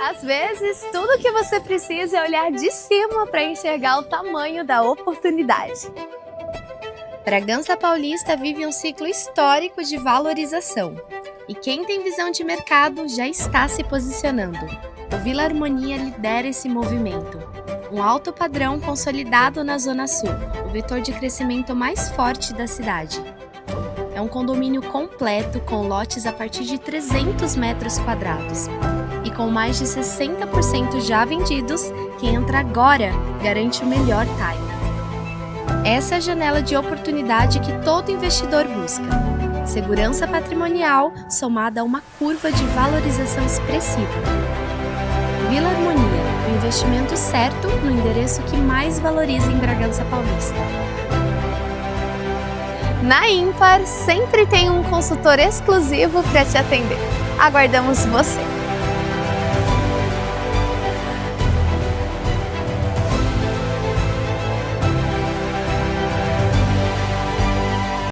Às vezes, tudo o que você precisa é olhar de cima para enxergar o tamanho da oportunidade. Bragança Paulista vive um ciclo histórico de valorização. E quem tem visão de mercado já está se posicionando. O Vila Harmonia lidera esse movimento. Um alto padrão consolidado na Zona Sul, o vetor de crescimento mais forte da cidade. É um condomínio completo com lotes a partir de 300 metros quadrados. E com mais de 60% já vendidos, quem entra agora garante o melhor time. Essa é a janela de oportunidade que todo investidor busca. Segurança patrimonial somada a uma curva de valorização expressiva. Vila Harmonia, o investimento certo no endereço que mais valoriza em Bragança Paulista. Na Ímpar, sempre tem um consultor exclusivo para te atender. Aguardamos você!